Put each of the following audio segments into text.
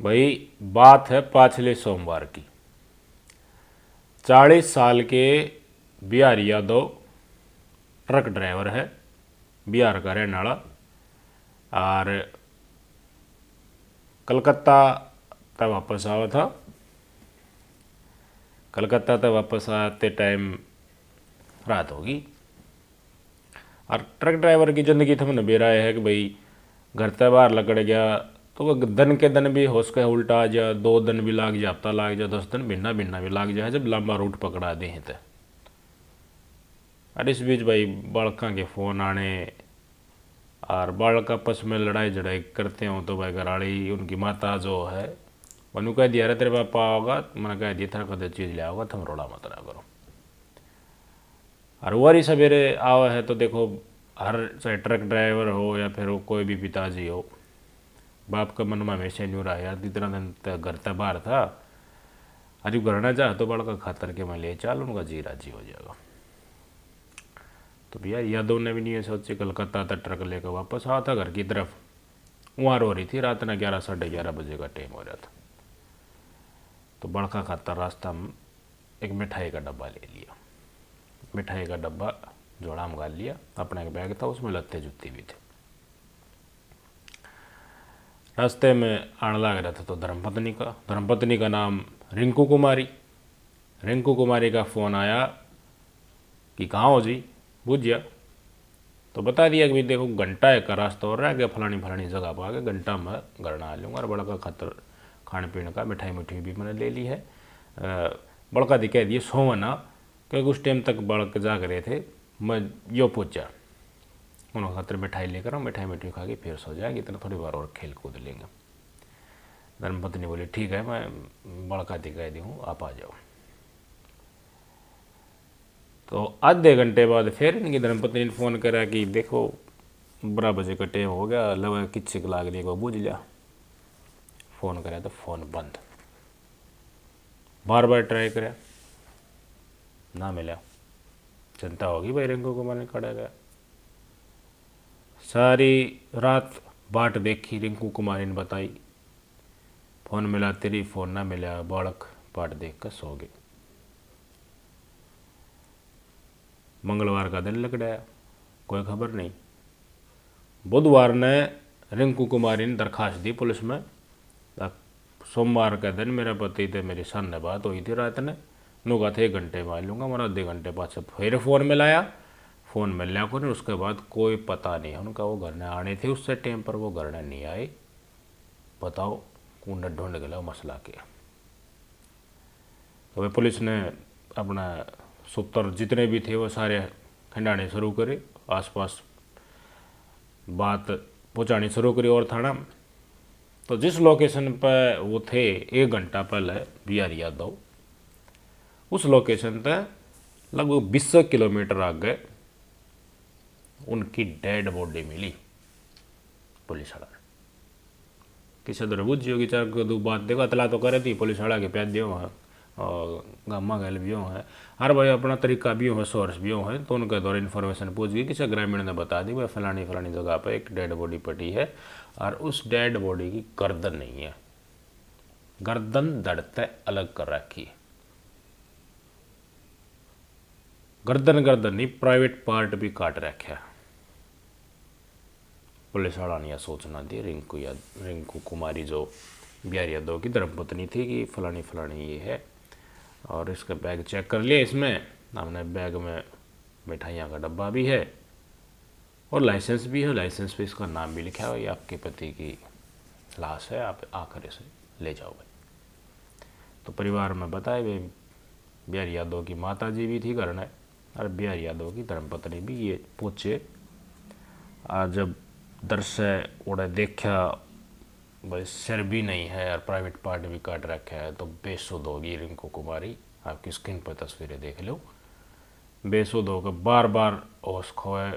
भाई बात है पाछले सोमवार की। 40 साल के बिहारी यादव ट्रक ड्राइवर है, बिहार का रहने वाला। और कलकत्ता तक वापस आवा था। कलकत्ता तक वापस आते टाइम रात होगी। और ट्रक ड्राइवर की ज़िंदगी थमने बेरा है कि भाई घर से बाहर लकड़ गया तो वो दिन के दिन भी हो सके उल्टा आ जा, 2 दिन भी लाग जा, हफ्ता लाग जा, 10 दिन भिन्ना भिन्ना भी लाग जाए जब लंबा रूट पकड़ा दे हैं तो। और इस बीच भाई बालका के फ़ोन आने और बालक आपस में लड़ाई झड़ाई करते हो तो भाई घराड़ी उनकी माता जो है मनु कह दिया अरे तेरे पापा होगा, मैंने कह दिया था कदे चीज़ लिया होगा, तुम रोड़ा मत रहा करो। और वही सवेरे आवा है तो देखो, हर चाहे ट्रक ड्राइवर हो या फिर वो कोई भी पिताजी हो, बाप का मन में हमेशा न्यू रहा यार इतना दिन तक घर तक बाहर था, अरे घर ना जा तो बड़ा का खातर के मैं ले चल, उनका जी राजी हो जाएगा। तो भैया यादव ने भी नहीं सोचे, कलकत्ता तक ट्रक लेकर वापस आया था घर की तरफ। वहाँ रो रही थी, रात ना 11 साढ़े 11 बजे का टाइम हो रहा था। तो बड़का खातर रास्ता में एक मिठाई का डब्बा ले लिया। मिठाई का डब्बा जोड़ा में गाल लिया, अपना एक बैग था उसमें लत्ते जूती भी थे। रास्ते में आने लग रहा था तो धर्मपत्नी का नाम रिंकू कुमारी। रिंकू कुमारी का फ़ोन आया कि कहाँ हो जी, बुझ गया। तो बता दिया कि भाई देखो घंटा एक का रास्ता हो रहा है कि फलानी फलानी जगह पर आके घंटा में घर ना आ लूँगा। और बड़का खातर खाने पीने का मिठाई मिठाई भी मैंने ले ली है। बड़का दी कह दिए सोवा ना, क्योंकि उस टाइम तक बड़क जाग रहे थे। मैं यो पूछा उन्होंने खातर मिठाई लेकर आऊँ, मिठाई मिठाई खा के फिर सो जाएंगे, इतना थोड़ी बार और खेल कूद लेंगे। धर्मपत्नी बोली ठीक है, मैं बड़का दी कह दी हूँ आप आ जाओ। तो आधे घंटे बाद फिर इनकी धर्मपत्नी ने फ़ोन करा कि देखो 12 बजे का टाइम हो गया, लगा किच्छे के लाग को बुझ लिया। फ़ोन करा तो फ़ोन बंद। बार बार ट्राई करा ना मिला। चिंता होगी भाई रिंकू कुमार ने खड़ा गया। सारी रात बाट देखी, रिंकू कुमारी ने बताई फ़ोन मिला तेरी, फ़ोन ना मिला, बालक बाट देख कर सो गए। मंगलवार का दिन लग गया, कोई खबर नहीं। बुधवार ने रिंकू कुमारी ने दरखास्त दी पुलिस में। सोमवार का दिन मेरे पति थे मेरी सामने बात हुई थी रात ने, नुका थे 1 घंटे में आ लूँगा, मैंने आधे घंटे बाद से फिर फ़ोन मिलाया, फ़ोन मिलने को नहीं। उसके बाद कोई पता नहीं है उनका, वो घर ने आने थे उससे टाइम पर, वो घर ने नहीं आए। बताओ कून ढूंढ गया मसला के। तो भाई पुलिस ने अपना सूत्र जितने भी थे वो सारे खंडाने शुरू करे, आसपास बात पहुँचानी शुरू करी। और थाना तो जिस लोकेशन पर वो थे 1 घंटा पहले बिहारी यादव, उस लोकेशन पर लगभग 20 किलोमीटर आगे उनकी डेड बॉडी मिली। पुलिस वाला किसी तरह बुझ की चार दो बात देखो अतला तो करे थी पुलिस वाला के प्याज दियो है और गामा गैल भी है, हर भाई अपना तरीका भी है, सोर्स भी है। तो उनके द्वारा इन्फॉर्मेशन पूछ गई, किसी ग्रामीण ने बता दी भाई फलानी फलानी जगह पर एक डेड बॉडी पड़ी है और उस डेड बॉडी की गर्दन नहीं है, गर्दन धड़ते अलग कर रखी है। गर्दन नहीं, प्राइवेट पार्ट भी काट रखा। पुलिस वाला ने यह सोचना दी रिंकू कुमारी जो बिहारी यादव की धर्मपत्नी थी कि फलानी फलानी ये है। और इसका बैग चेक कर लिया, इसमें हमने बैग में मिठाइयाँ का डब्बा भी है और लाइसेंस भी है, लाइसेंस पे इसका नाम भी लिखा है, ये आपके पति की लाश है, आप आकर इसे ले जाओ भाई। तो परिवार में बताए भाई बिहारी यादव की माता जी भी थी घर में और बिहारी यादव की धर्मपत्नी भी। ये पूछे आज जब दरसे उड़े देखा भाई सिर भी नहीं है और प्राइवेट पार्ट भी काट रखा है तो बेसुध होगी रिंकू कुमारी। आपकी स्क्रीन पर तस्वीरें देख लो, बेसुध होकर बार बार होश खोए,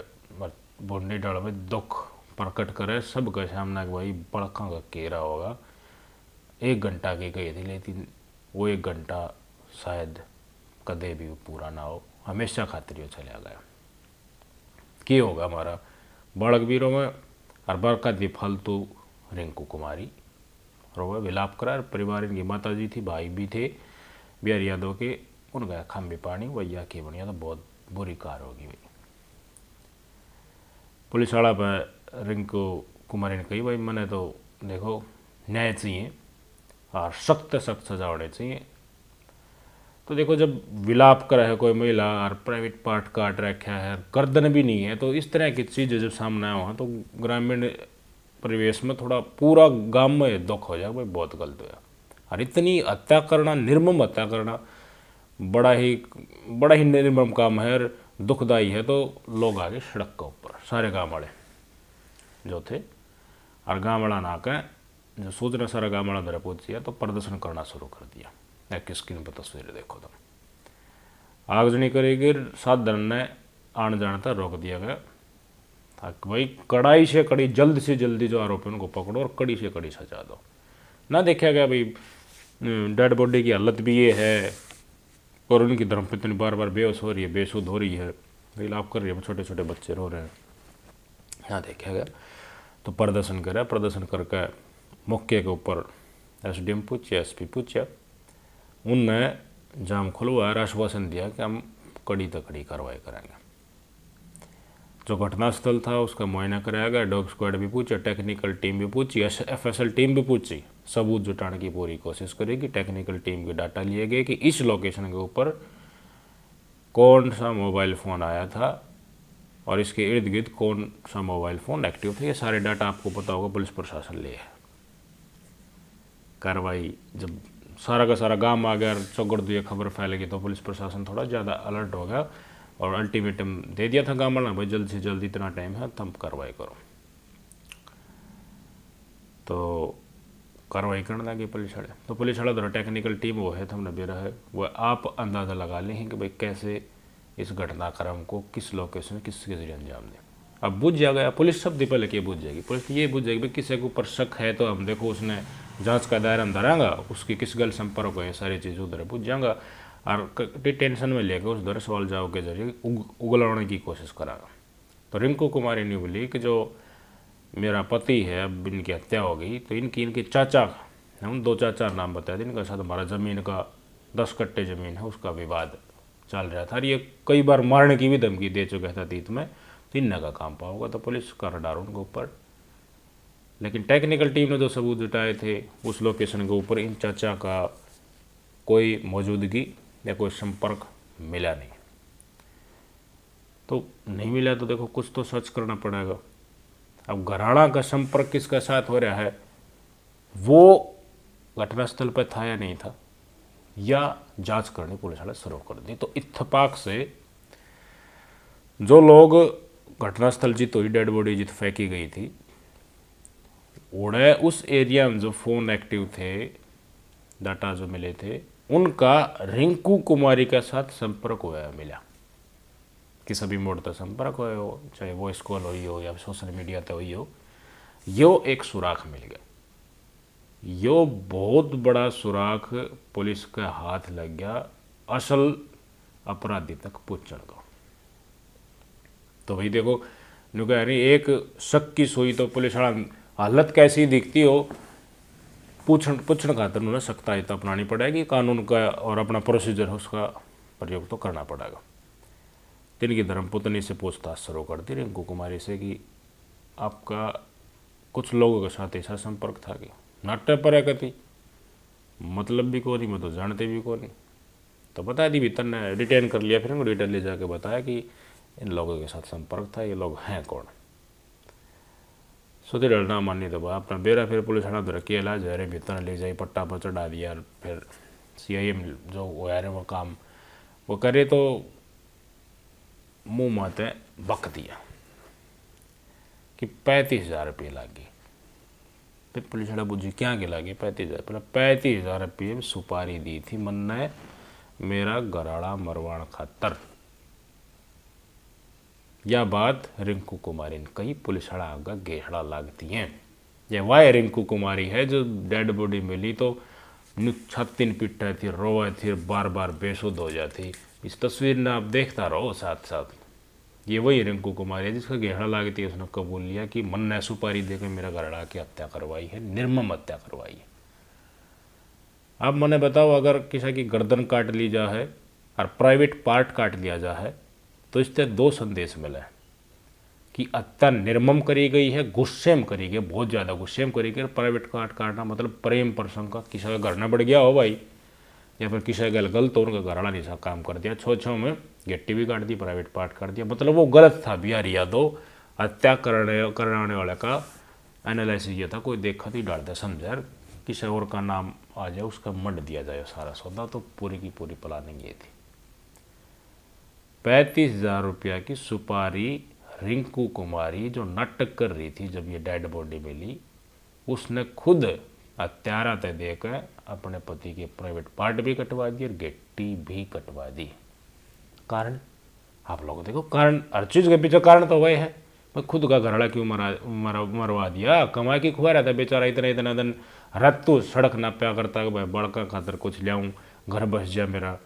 बूंदी डाल में दुख प्रकट करे सबके सामने कि भाई बड़का का केरा होगा। 1 घंटा की गई थी लेकिन वो 1 घंटा शायद कदे भी पूरा ना हो, हमेशा खातिर वो चला गया। क्या होगा हमारा बालक वीरों में और बरकत भी फालतू रिंकू कुमारी रोवे विलाप करा। परिवार इनकी माता जी थी, भाई भी थे बिहारी यादव के, उनका खम्बे पानी भैया की बनिया तो बहुत बुरी कार होगी भाई। पुलिस वाला पर रिंकू कुमारी ने कही भाई मैंने तो देखो न्याय चाहिए और सख्त सख्त सजा होनी चाहिए। तो देखो जब विलाप कर है कोई महिला और प्राइवेट पार्ट काट रखा है, गर्दन भी नहीं है, तो इस तरह की चीज़ जब सामने आया तो ग्रामीण परिवेश में थोड़ा पूरा गांव में दुख हो जाए भाई बहुत गलत हुआ। और इतनी हत्या करना, निर्मम हत्या करना बड़ा ही निर्मम काम है और दुखदाई है। तो लोग आगे सड़क के ऊपर सारे गांव वाले जो थे, और गांव वाला ना के जो सूचना सारा गांव वाला अंदर पहुंची तो प्रदर्शन करना शुरू कर दिया। एक स्क्रीन पर तस्वीरें देखो तो आगजनी करेगी, साधन ने आने जाने तक रोक दिया गया ताकि भाई कड़ाई से कड़ी, जल्द से जल्दी जो आरोपी उनको पकड़ो और कड़ी से कड़ी सजा दो। ना देखा गया भाई डेड बॉडी की हालत भी ये है और उनकी धर्मपत्नी बार बार बेहोश हो रही है, बेसुध हो रही है, विलाप कर रही है, छोटे छोटे बच्चे रो रहे हैं। यहाँ देखा गया तो प्रदर्शन करा, प्रदर्शन करके मौके के ऊपर एसडीएम पूछे, एसपी पूछा, उनने जाम खुलवाया, आश्वासन दिया कि हम कड़ी तो कड़ी कार्रवाई करेंगे। जो घटनास्थल था उसका मुआयना कराया गया, डॉग स्क्वाड भी पूछा, टेक्निकल टीम भी पूछी, एफएसएल टीम भी पूछी, सबूत जुटाने की पूरी कोशिश करेगी। टेक्निकल टीम के डाटा लिए गए कि इस लोकेशन के ऊपर कौन सा मोबाइल फ़ोन आया था और इसके इर्द गिर्द कौन सा मोबाइल फ़ोन एक्टिव थे। ये सारे डाटा आपको पता होगा, पुलिस प्रशासन लिए है। कार्रवाई जब सारा का सारा गांव आ गया, चौगड़ दिए, खबर फैलेगी तो पुलिस प्रशासन थोड़ा ज़्यादा अलर्ट हो गया और अल्टीमेटम दे दिया था गांव वाला, भाई जल्द से जल्द इतना टाइम है तब कार्रवाई करो। तो कार्रवाई करने लगे पुलिस वाले। तो पुलिस वाला द्वारा टेक्निकल टीम वो है, हमने बेरा है, वह आप अंदाज़ा लगा लें कि भाई कैसे इस घटनाक्रम को किस लोकेशन किसके जरिए अंजाम दें। अब बुझ जाएगा, पुलिस सब पहले के बुझ जाएगी, पुलिस ये बुझ जाएगी भाई किसी के ऊपर शक है तो हम देखो उसने जांच का दायरा अंदर आएगा, उसकी किस गल संपर्क हो, सारी चीज़ उधर बुझ जाएगा और टेंशन में लेकर उस दर सवाल जवाब के जरिए उगलाने की कोशिश करागा। तो रिंकू कुमारी ने बोली कि जो मेरा पति है, अब इनकी हत्या हो गई तो इनके चाचा, हम 2 चाचा नाम बताए थे, इनका साथ हमारा ज़मीन का 10 कट्टे ज़मीन है उसका विवाद चल रहा था और ये कई बार मारने की भी धमकी दे चुका था अतीत में, तो इन का काम पाओगा। तो पुलिस का रडार उनके ऊपर, लेकिन टेक्निकल टीम ने जो सबूत जुटाए थे उस लोकेशन के ऊपर इन चाचा का कोई मौजूदगी या कोई संपर्क मिला नहीं। तो नहीं मिला तो देखो कुछ तो सर्च करना पड़ेगा। अब घराना का संपर्क किसका साथ हो रहा है, वो घटनास्थल पर था या नहीं था, या जांच करनी पुलिस वाले शुरू कर दी। तो इत्तेफाक से जो लोग घटनास्थल जित हुई, डेड बॉडी जित फेंकी गई थी, उड़े उस एरिया में जो फ़ोन एक्टिव थे, डाटा जो मिले थे, उनका रिंकू कुमारी के साथ संपर्क हुआ मिला, किसी भी मोड तक संपर्क हुआ हो, चाहे वॉइस कॉल हुई हो या सोशल मीडिया तक हुई हो, यो एक सुराख मिल गया। यो बहुत बड़ा सुराख पुलिस के हाथ लग गया असल अपराधी तक पहुंचने का। तो भाई देखो कह रही एक शक की सुई तो पुलिस वाला हालत कैसी दिखती हो, पूछने खातर उन्हें सख्ताई तो अपनानी पड़ेगी, कानून का और अपना प्रोसीजर है उसका प्रयोग तो करना पड़ेगा। तिनकी धर्मपत्नी से पूछताछ शुरू कर दी रिंकू कुमारी से कि आपका कुछ लोगों के साथ ऐसा संपर्क था कि नाट्य पर है कति मतलब भी को नहीं, मैं तो जानते भी को नहीं। तो बता दी भीतर ने रिटेन कर लिया, फिर उनको डिटेल ले जाके बताया कि इन लोगों के साथ संपर्क था, ये लोग हैं कौन। सोते डरना मानी तो अपना बेरा फिर पुलिस थाना तो रखी ला जहरे भीतर ले जाई, पट्टा पर चढ़ा दिया। फिर सीआईएम जो वो यार वो काम वो करे तो मुँह माते बक दिया कि 35,000 रुपये लागे। फिर पुलिस वाला बुझी क्या के लागे 35,000, पहले 35,000 रुपये सुपारी दी थी मन ने मेरा गराड़ा मरवाण खातर। यह बात रिंकू कुमारी ने कही, पुलिस वाला आगा गेहड़ा लागती हैं। यह वह रिंकू कुमारी है जो डेड बॉडी मिली तो छत्तीन पिट्टा थी, रोए थी, बार बार बेसुध हो जाती। इस तस्वीर में आप देखता रहो साथ साथ, ये वही रिंकू कुमारी है जिसका गेहड़ा लागती है। उसने कबूल लिया कि मन ने सुपारी देकर मेरा गराड़ा की हत्या करवाई है, निर्मम हत्या करवाई है। अब मैंने बताओ, अगर किसी की गर्दन काट ली जा है और प्राइवेट पार्ट काट लिया जा है तो इससे दो संदेश मिले कि हत्या निर्मम करी गई है, गुस्से में करी गई, बहुत ज़्यादा गुस्से में करी गई। प्राइवेट पार्ट काटना मतलब प्रेम प्रसंग का, किसी का घर न बढ़ गया हो भाई, या फिर किसी का गलत हो, उनका घर वाला नहीं सा काम कर दिया, छो छो में गिट्टी भी काट दी, प्राइवेट पार्ट काट दिया, मतलब वो गलत था। बिहारी यादव हत्या कराने वाले का एनालिसिस ये था, कोई देखा तो ही डाल दे समझा, किसी और का नाम आ जाए, उसका मंड दिया जाए सारा सौदा। तो पूरी की पूरी प्लानिंग ये थी। 35,000 रुपया की सुपारी रिंकू कुमारी जो नाटक कर रही थी जब ये डेड बॉडी मिली, उसने खुद हत्यारा तय देकर अपने पति के प्राइवेट पार्ट भी कटवा दिए और गिट्टी भी कटवा दी। कारण आप लोग देखो, कारण हर चीज़ के पीछे कारण तो वही है। मैं खुद का घरड़ा क्यों मरवा दिया, कमा की खुआ रहा था बेचारा, इतना इतना दिन रात तो सड़क नाप्या करता कि भाई बड़का खातर कुछ लियाऊँ, घर बस जाए मेरा,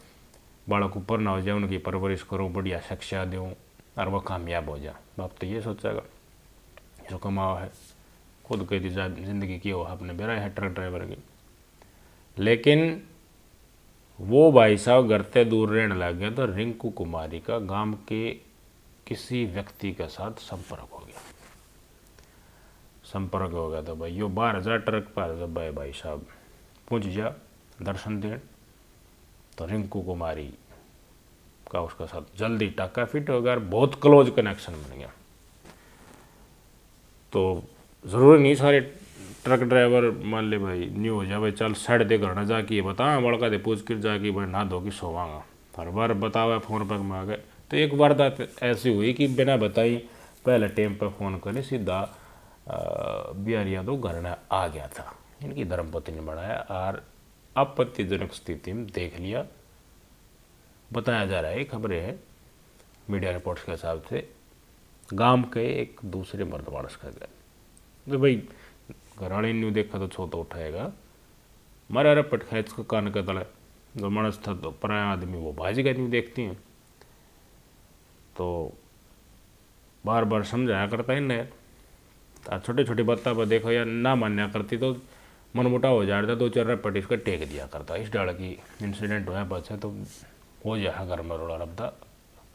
बालक ऊपर ना हो जाए, उनकी परवरिश करूँ, बढ़िया शिक्षा दूँ और वह कामयाब हो जाए। बाप तो ये सोचेगा जो कमाओ है, खुद कह दी जिंदगी की हो आपने बेरा है ट्रक ड्राइवर की। लेकिन वो भाई साहब घर से दूर रहने लग गया तो रिंकू कुमारी का गांव के किसी व्यक्ति के साथ संपर्क हो गया। तो भाई यो 12,000 ट्रक पर जब भाई साहब पहुँच जा दर्शन देने, तो रिंकू कुमारी का उसका साथ जल्दी टाका फिट हो गया, बहुत क्लोज कनेक्शन बन गया। तो ज़रूरी नहीं सारे ट्रक ड्राइवर मान ले भाई न्यू हो जाए, भाई चल साइड दे घर ना जाके बता बड़का दे पूछ कर जाके भाई ना धो की सोवांगा, हर बार बतावा फ़ोन पर में आ गए। तो एक बार बात ऐसी हुई कि बिना बताई पहले टाइम पर फ़ोन करे सीधा बिहारी यादव घर में आ गया था। इनकी धर्मपत्नी ने बढ़ाया और आपत्तिजनक स्थिति में देख लिया। बताया जा रहा है, खबरें हैं मीडिया रिपोर्ट्स के हिसाब से, गांव के एक दूसरे मर्द मानस कर गए। तो भाई घराड़ी ने देखा तो छो तो उठाएगा, मारा अरे पटखेच को कान का तले, जो मानस था तो पराया आदमी वो भाज गए नहीं देखती हैं। तो बार बार समझाया करता है इन्हें, छोटी छोटी बातों पर देखो यार ना मान्या करती तो मनमुटा हो जाता, 2-4 रपट इसका टेक दिया करता। इस डाल की इंसिडेंट हुआ बच्चा तो हो जाए घर में रोड़ा रबदा,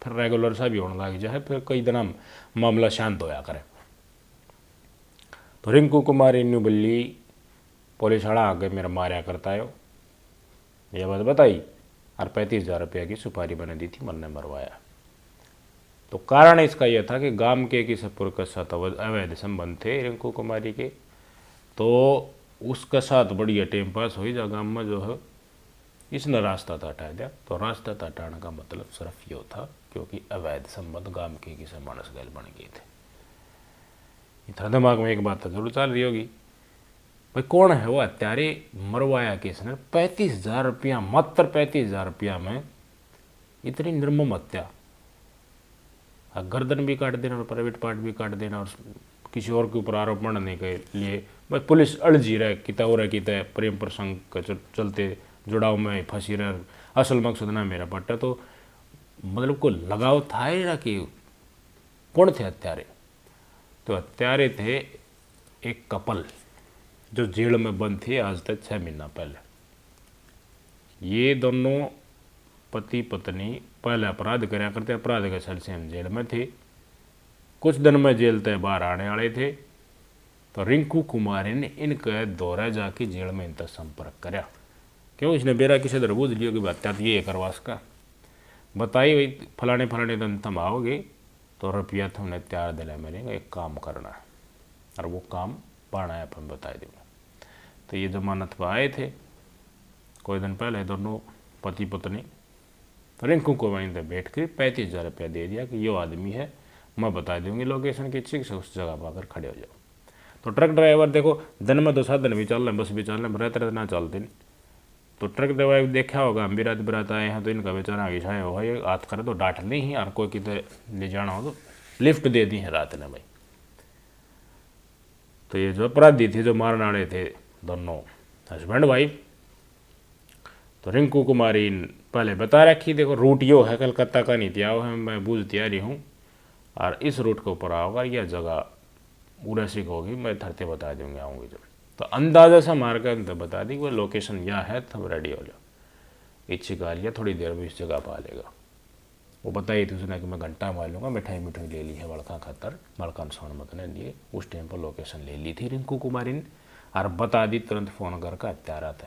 फिर रेगुलर सा भी होने लग जाए, फिर कई दिन मामला शांत होया करे। तो रिंकू कुमारी न्यू बल्ली पुलिस वाला आगे मेरा मारा करता है, ये बात बताई और 35,000 रुपया की सुपारी बना दी थी, मन ने मरवाया। तो कारण इसका यह था कि गांव के किसी पुरुष के साथ अवैध संबंध थे रिंकू कुमारी के, तो उसके साथ बढ़िया टाइम पास हुई जा गांव में जो है, इसने रास्ता तो हटा दिया। तो रास्ता तो हटाने का मतलब सिर्फ ये था क्योंकि अवैध संबंध गांव के किसी मानस गैल बन गए थे। इतना दिमाग में एक बात तो जरूर चल रही होगी, भाई कौन है वो हत्यारे मरवाया किसने 35,000 रुपया, मात्र 35,000 रुपया में इतनी निर्मम हत्या, गर्दन भी काट देना और प्राइवेट पार्ट भी काट देना और किसी और के ऊपर आरोप मढ़ने के लिए भाई पुलिस अड़जी रहे किता हो रहा किता प्रेम प्रसंग का चलते जुड़ाव में फंसी रहे, असल मकसद ना मेरा पट्टा। तो मतलब को लगाव था ही ना कि कौन थे हत्यारे। तो हत्यारे थे एक कपल जो जेल में बंद थे आज तक 6 महीना पहले। ये दोनों पति पत्नी पहले अपराध कराया करते, अपराध के सिलसिले में जेल में थे, कुछ दिन में जेल तय बाहर आने वाले थे। तो रिंकू कुमारी ने इनके दौरा जाके जेल में इनका संपर्क कराया, क्यों इसने बेरा किसी तरह बूझ लियो कि हत्या तो ये करवा सका, बताइए भाई फलाने फलाने दिन तुम आओगे तो रुपया तुमने तैयार दिला मिलेगा, एक काम करना है और वो काम पाना है अपन बता देंगे। तो ये जमानत पर आए थे कोई दिन पहले दोनों पति पत्नी, तो रिंकू कुमारी ने बैठ कर 35,000 रुपया दे दिया कि यो आदमी है, मैं बता दूंगी लोकेशन की, ठीक से उस जगह पर आकर खड़े हो जाओ। तो ट्रक ड्राइवर देखो दिन में 2 साधन भी चल रहे हैं, बस भी चल रहे हैं, रहते रहते ना चलते नहीं। तो ट्रक ड्राइवर देखा होगा हम बिरात बिरात आए हैं तो इनका बेचारा आगे छाया होगा, ये हाथ करे तो डांट ली ही, और कोई कितने ले जाना हो तो लिफ्ट दे दी है रात ने भाई। तो ये जो अपराधी थे जो मारने वाले थे दोनों हस्बैंड वाइफ, तो रिंकू कुमारी पहले बता रखी देखो रूट यो है, कलकत्ता का नहीं दिया है, मैं बूझ तैयारी हूँ और इस रूट के ऊपर आओगा, यह जगह उरसिक होगी, मैं थरते बता दूंगी आऊँगी जब। तो अंदाज़ा सा मार कर तो बता दी वो लोकेशन यह है, तब रेडी हो जाओ। इच्छी गालियाँ थोड़ी देर में इस जगह पा लेगा। वो बताई थी उसने कि मैं घंटा मारूंगा, मिठाई मिठाई ले ली है बड़का खातर, बड़का सोन मत ने लिए। उस टाइम पर लोकेशन ले ली थी रिंकू कुमारी ने और बता दी तुरंत फ़ोन करके हत्यारा थे।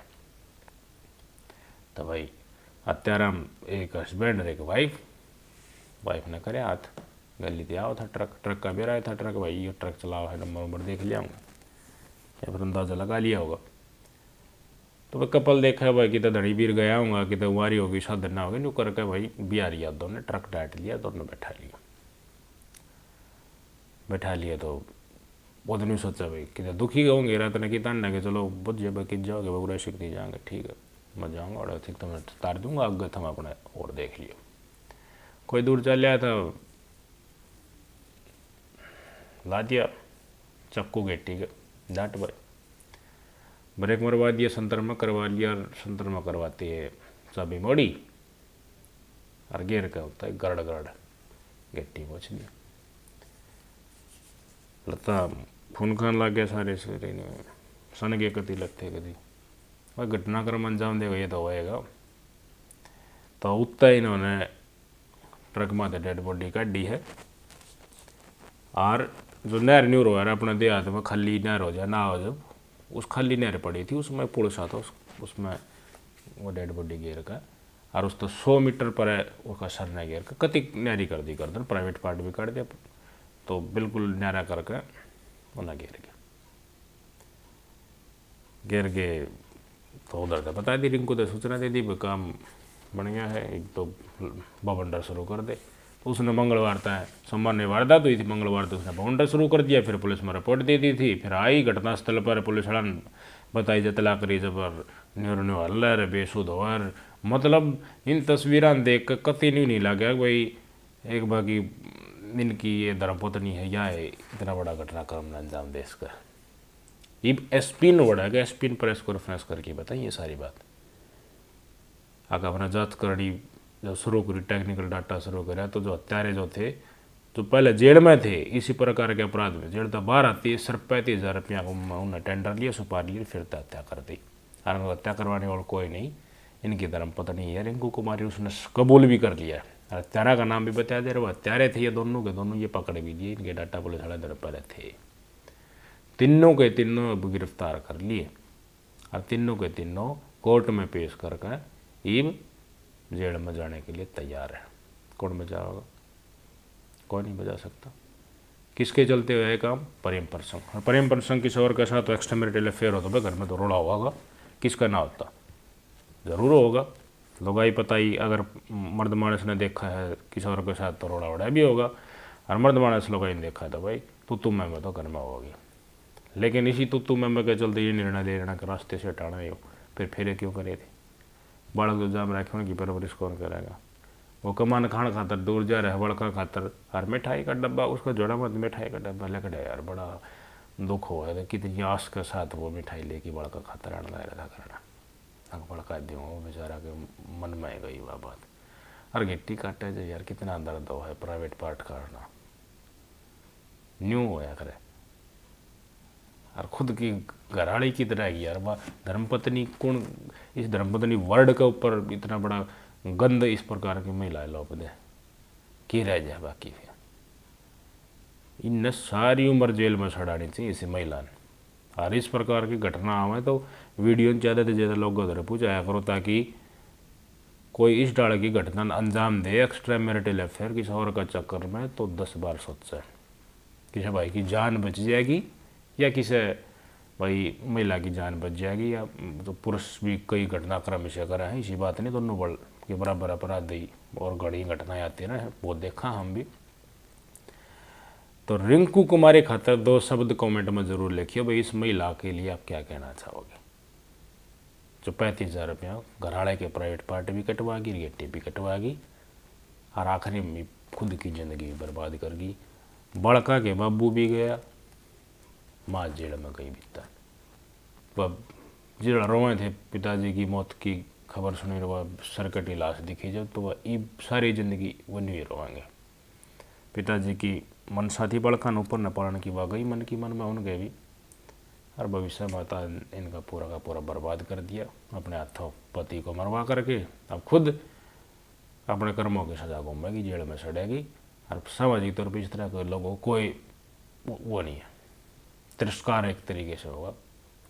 तो भाई हत्यारा एक हस्बैंड और एक वाइफ ने करे हाथ गली ते आओ था, ट्रक का बेरा था, ट्रक भाई ये ट्रक चलाओ है, नंबर नंबर देख लिया हूँ या फिर अंदाज़ा लगा लिया होगा। तो भाई कपल देखा है भाई, कितना धड़ी बीर गया हूँ, कितना वारी होगी साधन ना होगी, न्यू करके भाई बिहारी यादव ने ट्रक डांट लिया, दोनों बैठा लिया। तो वो तो नहीं सोचा भाई कितना दुखी होंगे रात ने कि तान के चलो बुझ जाए कि जाओगे बुरा शिक नहीं जाएंगे, ठीक है मैं जाऊँगा और ठीक तो मैं तार दूंगा आगे थम अपने और देख लियो। कोई दूर चल रहा था, ला दिया चक्कू गेटी के डांट भाई, ब्रेक मरवा दिया, संतर में करवा लिया, और संतर में करवाती है चाबी मोड़ी और गिर का होता है गरड़ गरड़ गेटी पहुँच दिया। लता खून खान लग गया सारे शरीर में, सन के कति लगते कभी भाई घटनाक्रम अंजाम देगा ये तो होएगा। तो उतना इन्होंने ट्रक में डेड बॉडी काटी है, और जो नहर न्यूर हो रहा है अपने देहात में खाली नहर हो जाए ना हो, जब उस खाली नहर पड़ी थी उसमें पुलिस आता उसमें वो डेड बॉडी गिर का, और उस तो 100 मीटर पर है उसका सर ने गिर का कति नहरी कर दी गर्दन, प्राइवेट पार्ट भी काट दिया, तो बिल्कुल न्यारा करके उन्हें गिर गए। तो उधर से बता दी रिंकू तो सूचना दे दी काम बन गया है, एक तो बवंडर शुरू कर दे। तो उसने मंगलवार तक सोमवार ने वारदात हुई थी, मंगलवार तो उसने बवंडर शुरू कर दिया, फिर पुलिस में रिपोर्ट दे दी थी, फिर आई घटनास्थल पर पुलिस वाला बताई जतला करी जब न्यो हल्लर बेसुध होर, मतलब इन तस्वीरें देख कर कति नहीं लगा भाई एक बाकी इनकी ये धर्मपत्नी है या इतना बड़ा घटनाक्रम अंजाम देश का। ये एसपी ने बढ़ा गया, एसपी ने प्रेस कॉन्फ्रेंस करके बताई ये सारी बात। आगे अपना जांच करनी जब शुरू करी, टेक्निकल डाटा शुरू करा, तो जो हत्यारे जो थे जो पहले जेल में थे इसी प्रकार के अपराध में, जेल तो बाहर आती है, सिर्फ 35,000 रुपया को उन्होंने टेंडर लिया, सुपारी ली, फिर तो हत्या कर दी। और हत्या करवाने वाला कोई नहीं, इनकी धर्मपत्नी है रिंकू कुमारी, उसने कबूल भी कर लिया। हत्यारा का नाम भी बता दे रहे, वो हत्यारे थे ये दोनों के दोनों, ये पकड़ भी लिए, इनके डाटा पुलिस वाले दर पहले थे। तीनों के तीनों अब गिरफ्तार कर लिए और तीनों के तीनों कोर्ट में पेश करके ईब जेल में जाने के लिए तैयार है। कौन बचाओगा? कोई नहीं बचा सकता। किसके चलते हुए काम? प्रेम प्रसंग। और प्रेम प्रसंग किसी और के साथ तो एक्स्ट्रा मैरिटल अफेयर होता है, घर में तो रोड़ा होगा, किसका ना होता? ज़रूर होगा। लोगाई पता ही, अगर मर्द मानस ने देखा है किसी और के साथ तो रोड़ा वोड़ा भी होगा, और मर्द मानस लोगाई ने देखा था भाई तू मैं तो घर में होगी। लेकिन इसी तू मैं के चलते ये निर्णय ले लेना कि रास्ते से हटाना ही हो, फिर फेरे क्यों करे थे? बालक जो जाम रखे उनकी परवरिश कौन करेगा? वो कमान खान खातर दूर जा रहा है, बड़का खातर, और मिठाई का डब्बा उसका जोड़ा मत, मिठाई का डब्बा लेकर यार बड़ा दुख हुआ है, कितनी आस के साथ वो मिठाई लेके बड़का खातर आना रहा करना, अग बड़का दूँ वो बेचारा के मन में गई वह बात। और गिट्टी काटे जो यार कितना दर्द हो है, प्राइवेट पार्ट काटना न्यू होया करे, और खुद की घराड़ी की तरह यार वह धर्मपत्नी कौन, इस धर्मपत्नी वर्ड के ऊपर इतना बड़ा गंद इस प्रकार की महिला लोप दे की रह जाए बाकी। फिर इन सारी उम्र जेल में सड़ानी चाहिए इसी महिला ने। और इस प्रकार की घटना आवे तो वीडियो ज़्यादा से ज़्यादा लोग उधर पूछाया करो, ताकि कोई इस डाल की घटना अंजाम दे एक्स्ट्रा मैरिटल अफेयर किसी और का चक्कर में, तो 10 बार सोचे किसी भाई की जान बच जाएगी या किसी भाई महिला की जान बच जाएगी, या तो पुरुष भी कई घटनाक्रम इसे करा है, इसी बात नहीं दोनों बल के बराबर अपराधी और घड़ी घटनाएं आती है ना, वो देखा हम भी। तो रिंकू कुमारी खातर 2 शब्द कमेंट में जरूर लिखिए भाई, इस महिला के लिए आप क्या कहना चाहोगे, जो 35,000 रुपया घराड़े के प्राइवेट पार्ट भी कटवागी, रियटी भी कटवागी, और आखिरी में खुद की ज़िंदगी बर्बाद कर गई। बड़का के बाबू भी गया, माँ जेल में गई बीता। वह जेल रोए थे पिताजी की मौत की खबर सुनी, वह सरकटी लाश दिखी जब, तो वह ये सारी ज़िंदगी वो नहीं रोएंगे। पिताजी की मनसा थी बड़का ऊपर न पड़ने की, वह गई मन की मन में उन गए भी, और भविष्य माता इनका पूरा का पूरा बर्बाद कर दिया, अपने हाथों पति को मरवा करके अब खुद अपने कर्मों की सजा घूमेगी, जेल में सड़ेगी। और सामाजिक तौर पर इस तरह के लोगों को कोई वो नहीं है, तिरस्कार एक तरीके से होगा।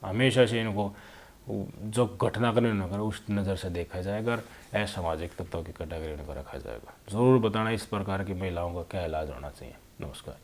हमेशा से इनको जो घटना करने न करे उस नज़र से देखा जाएगा और असामाजिक तत्वों की कैटेगरी में रखा जाएगा। ज़रूर बताना इस प्रकार की महिलाओं का क्या इलाज होना चाहिए। नमस्कार।